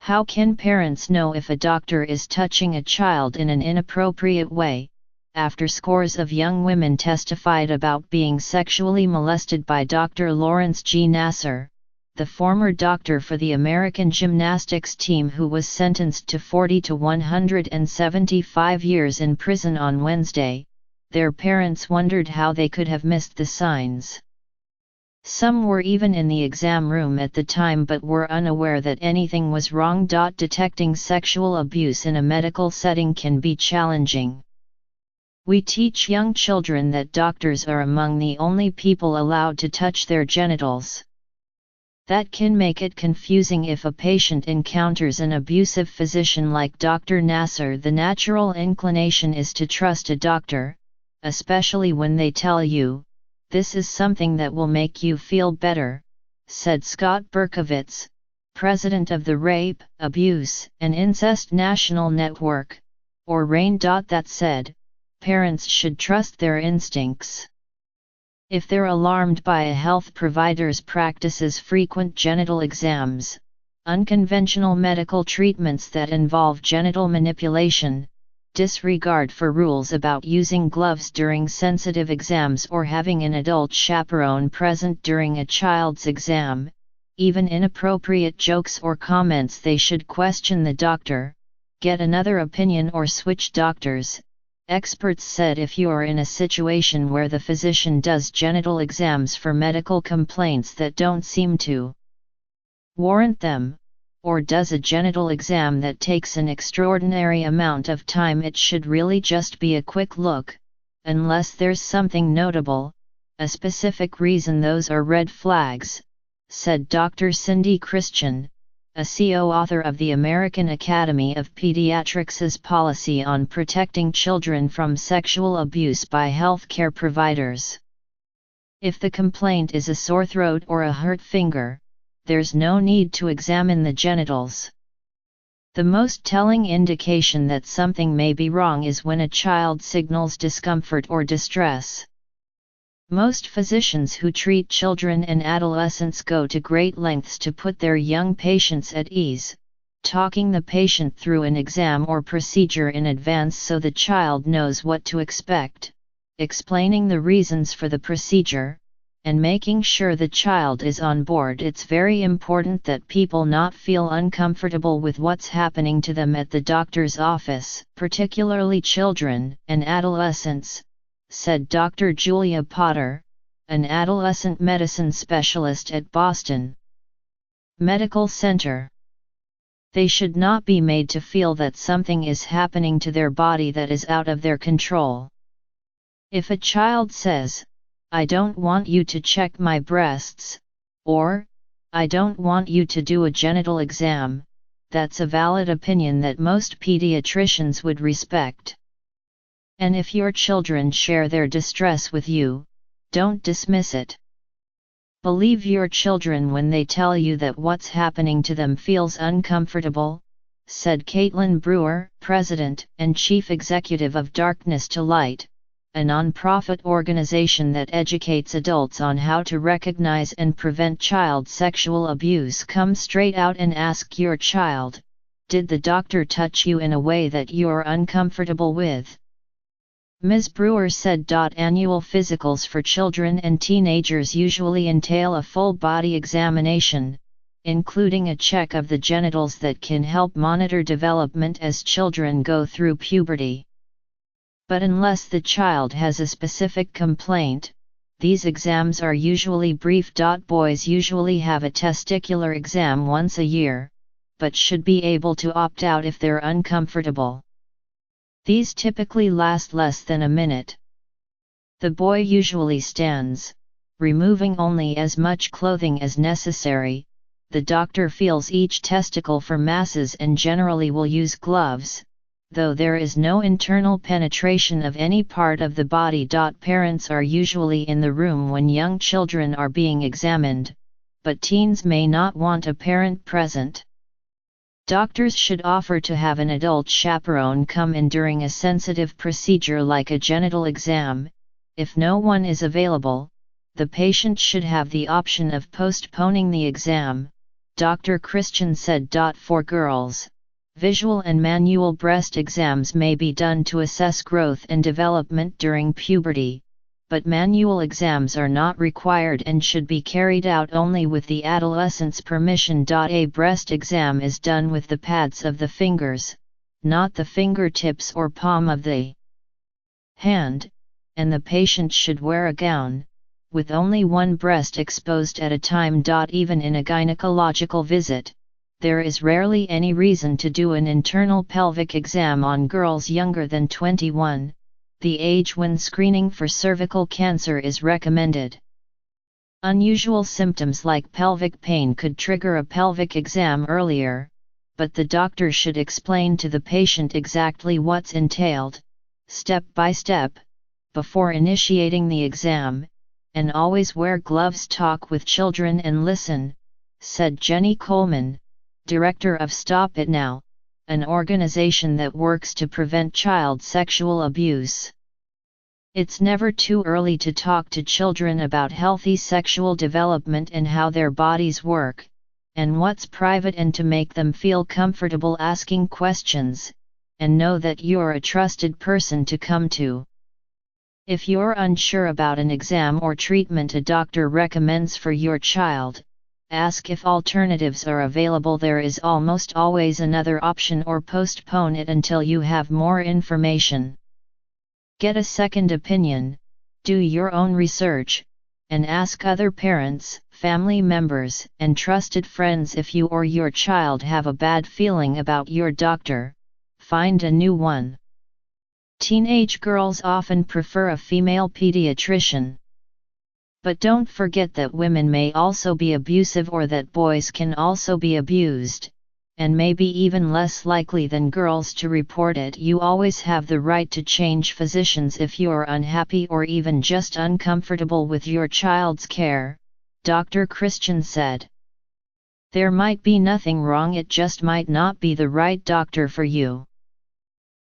How can parents know if a doctor is touching a child in an inappropriate way? After scores of young women testified about being sexually molested by Dr. Lawrence G. Nasser, the former doctor for the American gymnastics team who was sentenced to 40 to 175 years in prison on Wednesday, their parents wondered how they could have missed the signs. Some were even in the exam room at the time but were unaware that anything was wrong. Detecting sexual abuse in a medical setting can be challenging. We teach young children that doctors are among the only people allowed to touch their genitals. That can make it confusing if a patient encounters an abusive physician like Dr. Nasser. The natural inclination is to trust a doctor, especially when they tell you, "This is something that will make you feel better," said Scott Berkowitz, president of the Rape, Abuse, and Incest National Network, or RAIN. That said, parents should trust their instincts. If they're alarmed by a health provider's practices, frequent genital exams, unconventional medical treatments that involve genital manipulation, disregard for rules about using gloves during sensitive exams, or having an adult chaperone present during a child's exam, even inappropriate jokes or comments, they should question the doctor, get another opinion, or switch doctors. Experts said if you are in a situation where the physician does genital exams for medical complaints that don't seem to warrant them, or does a genital exam that takes an extraordinary amount of time, it should really just be a quick look, unless there's something notable, a specific reason. Those are red flags, said Dr. Cindy Christian, a co-author of the American Academy of Pediatrics' policy on protecting children from sexual abuse by healthcare providers. If the complaint is a sore throat or a hurt finger, there's no need to examine the genitals. The most telling indication that something may be wrong is when a child signals discomfort or distress. Most physicians who treat children and adolescents go to great lengths to put their young patients at ease, talking the patient through an exam or procedure in advance so the child knows what to expect, explaining the reasons for the procedure, and making sure the child is on board. It's very important that people not feel uncomfortable with what's happening to them at the doctor's office, particularly children and adolescents, said Dr. Julia Potter, an adolescent medicine specialist at Boston Medical Center. They should not be made to feel that something is happening to their body that is out of their control. If a child says, "I don't want you to check my breasts," or, "I don't want you to do a genital exam," that's a valid opinion that most pediatricians would respect. And if your children share their distress with you, don't dismiss it. Believe your children when they tell you that what's happening to them feels uncomfortable, said Caitlin Brewer, President and Chief Executive of Darkness to Light, a nonprofit organization that educates adults on how to recognize and prevent child sexual abuse. Come straight out and ask your child, "Did the doctor touch you in a way that you're uncomfortable with?" Ms. Brewer said. Annual physicals for children and teenagers usually entail a full-body examination, including a check of the genitals that can help monitor development as children go through puberty. But unless the child has a specific complaint, these exams are usually brief. Boys usually have a testicular exam once a year, but should be able to opt out if they're uncomfortable. These typically last less than a minute. The boy usually stands, removing only as much clothing as necessary. The doctor feels each testicle for masses and generally will use gloves, though there is no internal penetration of any part of the body. Parents are usually in the room when young children are being examined, but teens may not want a parent present. Doctors should offer to have an adult chaperone come in during a sensitive procedure like a genital exam. If no one is available, the patient should have the option of postponing the exam, Dr. Christian said. For girls, visual and manual breast exams may be done to assess growth and development during puberty, but manual exams are not required and should be carried out only with the adolescent's permission. A breast exam is done with the pads of the fingers, not the fingertips or palm of the hand, and the patient should wear a gown, with only one breast exposed at a time. Even in a gynecological visit, there is rarely any reason to do an internal pelvic exam on girls younger than 21, the age when screening for cervical cancer is recommended. Unusual symptoms like pelvic pain could trigger a pelvic exam earlier, but the doctor should explain to the patient exactly what's entailed, step by step, before initiating the exam, and always wear gloves. Talk with children and listen, said Jenny Coleman, director of Stop It Now, an organization that works to prevent child sexual abuse. It's never too early to talk to children about healthy sexual development and how their bodies work, and what's private, and to make them feel comfortable asking questions, and know that you're a trusted person to come to. If you're unsure about an exam or treatment a doctor recommends for your child, ask if alternatives are available. There is almost always another option, or postpone it until you have more information. Get a second opinion, do your own research, and ask other parents, family members, and trusted friends. If you or your child have a bad feeling about your doctor, find a new one. Teenage girls often prefer a female pediatrician. But don't forget that women may also be abusive, or that boys can also be abused, and may be even less likely than girls to report it. You always have the right to change physicians if you're unhappy or even just uncomfortable with your child's care, Dr. Christian said. There might be nothing wrong, it just might not be the right doctor for you.